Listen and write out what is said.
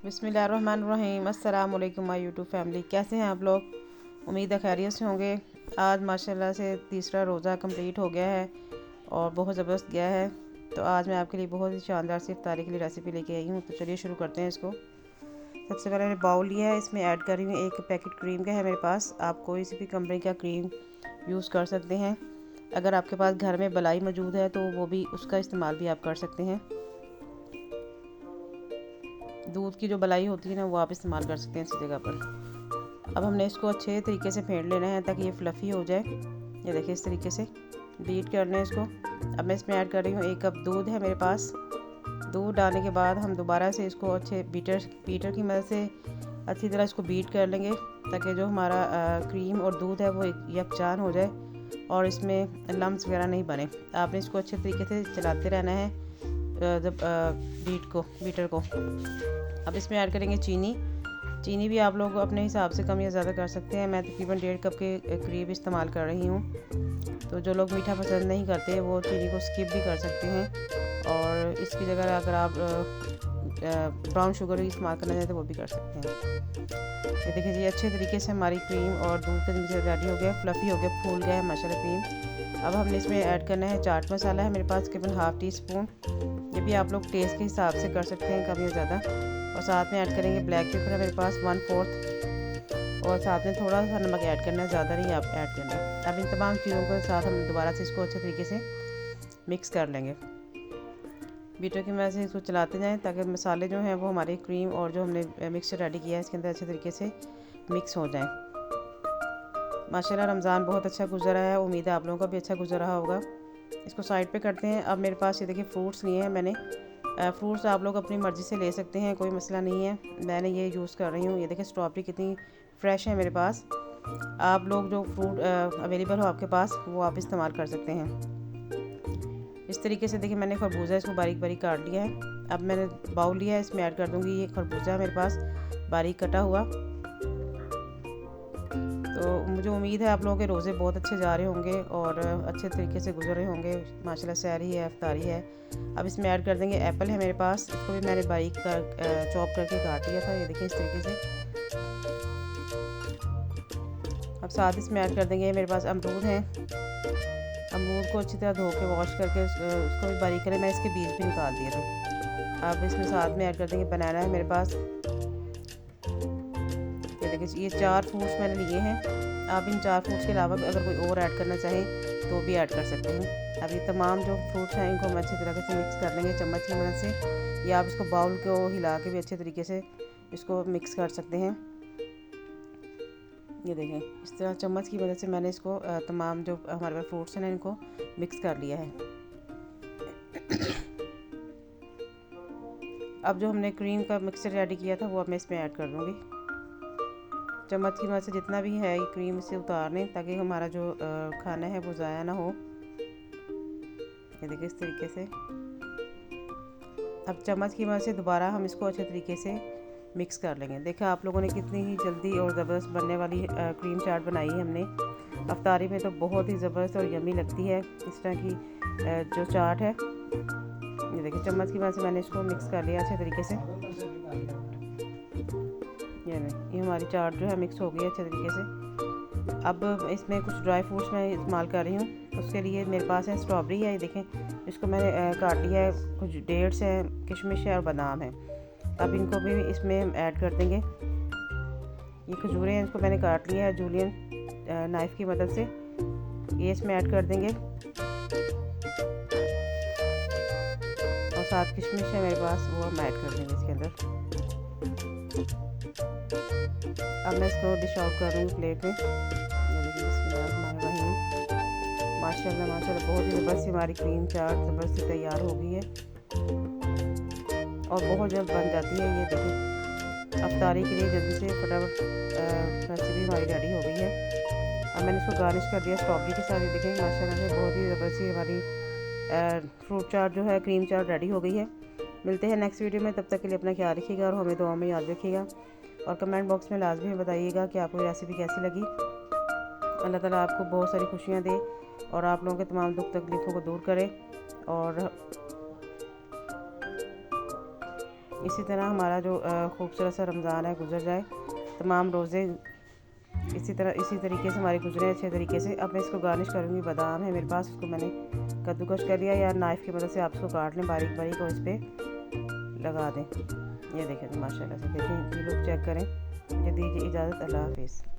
बिस्मिल्लाहिर्रहमानिर्रहीम। अस्सलाम वालेकुम माय यूट्यूब फैमिली, कैसे हैं आप लोग? उम्मीद है खैरियत से होंगे। आज माशाल्लाह से तीसरा रोज़ा कंप्लीट हो गया है और बहुत ज़बरदस्त गया है। तो आज मैं आपके लिए बहुत ही शानदार सी इफ्तारी के लिए रेसिपी लेके आई हूँ। तो चलिए शुरू करते हैं इसको। सबसे पहले मैंने बाउल लिया है, इसमें ऐड कर रही हूँ 1 पैकेट क्रीम का है मेरे पास। आप कोई सी भी कंपनी का क्रीम यूज़ कर सकते हैं। अगर आपके पास घर में मलाई मौजूद है तो वो भी उसका इस्तेमाल भी आप कर सकते हैं। दूध की जो मलाई होती है ना, वो आप इस्तेमाल कर सकते हैं इसी जगह पर। अब हमने इसको अच्छे तरीके से फेंट लेना है ताकि ये फ्लफ़ी हो जाए। ये देखिए इस तरीके से बीट कर लें इसको। अब मैं इसमें ऐड कर रही हूँ 1 कप दूध है मेरे पास। दूध डालने के बाद हम दोबारा से इसको अच्छे बीटर की मदद से अच्छी तरह इसको बीट कर लेंगे ताकि जो हमारा क्रीम और दूध है वो यकजान हो जाए और इसमें लम्स वगैरह नहीं बने। आपने इसको अच्छे तरीके से चलाते रहना है जब बीटर को। अब इसमें ऐड करेंगे चीनी भी आप लोग अपने हिसाब से कम या ज़्यादा कर सकते हैं। मैं तकरीबन 1.5 कप के करीब इस्तेमाल कर रही हूँ। तो जो लोग मीठा पसंद नहीं करते वो चीनी को स्किप भी कर सकते हैं और इसकी जगह अगर आप ब्राउन शुगर भी इस्तेमाल करना चाहें तो वो भी कर सकते हैं। ये देखिए जी, अच्छे तरीके से हमारी क्रीम और दूध का मिक्सचर रेडी हो गया, फ्लफ़ी हो गया, फूल गया है माशाल्लाह क्रीम। अब हमने इसमें ऐड करना है चाट मसाला है मेरे पास तकरीबन ½ टी स्पून। ये भी आप लोग टेस्ट के हिसाब से कर सकते हैं, कम या ज़्यादा। और साथ में ऐड करेंगे ब्लैक पेपर है मेरे पास 1/4 और साथ में थोड़ा सा नमक ऐड करना है, ज़्यादा नहीं आप ऐड करना है। अब इन तमाम चीज़ों के साथ हम दोबारा से इसको अच्छे तरीके से मिक्स कर लेंगे। बीटर की मदद से इसको चलाते जाएं ताकि मसाले जो हैं वो हमारे क्रीम और जो हमने मिक्सचर रेडी किया है इसके अंदर अच्छे तरीके से मिक्स हो जाएं। माशाल्लाह रमज़ान बहुत अच्छा गुजरा है, उम्मीद है आप लोगों का भी अच्छा गुजर रहा होगा। इसको साइड पे करते हैं। अब मेरे पास ये देखिए फ्रूट्स लिए हैं मैंने। फ्रूट्स आप लोग अपनी मर्ज़ी से ले सकते हैं, कोई मसला नहीं है। मैंने ये यूज़ कर रही हूँ। ये देखिए स्ट्रॉबेरी कितनी फ़्रेश है मेरे पास। आप लोग जो फ्रूट अवेलेबल हो आपके पास वो आप इस्तेमाल कर सकते हैं। इस तरीके से देखिए मैंने खरबूजा इसको बारीक बारीक काट लिया है। अब मैंने बाउल लिया है, इसमें ऐड कर दूँगी ये खरबूजा मेरे पास बारीक कटा हुआ। तो मुझे उम्मीद है आप लोगों के रोज़े बहुत अच्छे जा रहे होंगे और अच्छे तरीके से गुजर रहे होंगे। माशाल्लाह सहरी है, इफ्तारी है। अब इसमें ऐड कर देंगे एप्पल है मेरे पास, इसको भी मैंने बारीक चॉप करके काट लिया था। ये देखिए इस तरीके से। अब साथ इसमें ऐड कर देंगे मेरे पास अमरूद हैं। अमरूद को अच्छी तरह धो के वॉश करके उसको भी बारीक करें, मैं इसके बीज भी निकाल दिए थे। अब इसमें साथ में ऐड कर देंगे बनाना है मेरे पास। ये देखिए ये 4 फ्रूट्स मैंने लिए हैं। आप इन 4 फ्रूट्स के अलावा अगर कोई और ऐड करना चाहें तो भी ऐड कर सकते हैं। अब ये तमाम जो फ्रूट्स हैं इनको हम अच्छी तरीके से मिक्स कर लेंगे चम्मच की मदद से, या आप इसको बाउल को हिला के भी अच्छे तरीके से इसको मिक्स कर सकते हैं। ये देखें इस तरह चम्मच की मदद से मैंने इसको तमाम जो हमारे पास फ्रूट्स हैं इनको मिक्स कर लिया है। अब जो हमने क्रीम का मिक्सचर रेडी किया था वो अब मैं इसमें ऐड कर दूँगी। चम्मच की मदद से जितना भी है ये क्रीम इसे उतार लें ताकि हमारा जो खाना है वो ज़ाया ना हो। ये देखिए इस तरीके से। अब चम्मच की मदद से दोबारा हम इसको अच्छे तरीके से मिक्स कर लेंगे। देखा आप लोगों ने कितनी ही जल्दी और ज़बरदस्त बनने वाली क्रीम चाट बनाई है हमने। अफ्तारी में तो बहुत ही ज़बरदस्त और यम्मी लगती है इस तरह की जो चाट है। ये देखिए चम्मच की मदद से मैंने इसको मिक्स कर लिया अच्छे तरीके से। ये हमारी चाट जो है मिक्स हो गई है अच्छे तरीके से। अब इसमें कुछ ड्राई फ्रूट्स मैं इस्तेमाल कर रही हूँ। उसके लिए मेरे पास है स्ट्रॉबेरी है, ये देखें इसको मैंने काट लिया है। कुछ डेट्स हैं, किशमिश है और बादाम है। अब इनको भी इसमें ऐड कर देंगे। ये खजूरें हैं, इसको मैंने काट लिया है जूलियन नाइफ़ की मदद से। ये इसमें ऐड कर देंगे और साथ किशमिश है मेरे पास, वो हम ऐड कर देंगे इसके अंदर। अब मैं इसको डिश आउट कर दूँगी प्लेट में। ये देखिए बिस्मिल्लाहिर्रहमानिर्रहीम। माशाल्लाह माशाल्लाह बहुत ही ज़बरदस्त हमारी क्रीम चाट ज़बरदस्ती तैयार हो गई है और बहुत जल्द बन जाती है। ये देखिए अफ्तारी के लिए जल्दी से फटाफट रेसिपी हमारी रेडी हो गई है। अब मैंने इसको गार्निश कर दिया स्ट्रॉबेरी के साथ। ये देखें माशाल्लाह से बहुत ही ज़बरदस्ती हमारी फ्रूट चाट जो है क्रीम चाट रेडी हो गई है। मिलते हैं नेक्स्ट वीडियो में, तब तक के लिए अपना ख्याल रखिएगा और हमें दुआ में याद रखिएगा और कमेंट बॉक्स में लाजमी बताइएगा कि आपको रेसिपी कैसी लगी। अल्लाह ताला आपको बहुत सारी खुशियाँ दे और आप लोगों के तमाम दुख तकलीफ़ों को दूर करे और इसी तरह हमारा जो खूबसूरत सा रमज़ान है गुजर जाए, तमाम रोज़े इसी तरीके से हमारे गुजरे अच्छे तरीके से। अब मैं इसको गार्निश करूँगी। बादाम है मेरे पास, उसको मैंने कद्दूकश कर लिया, या नाइफ़ की मदद से आप इसको काट लें बारीक बारीक और इस पर लगा दें। ये देखें माशाल्लाह से, देखें ये लुक चेक करें। मुझे दीजिए इजाज़त, अल्लाह हाफिज़।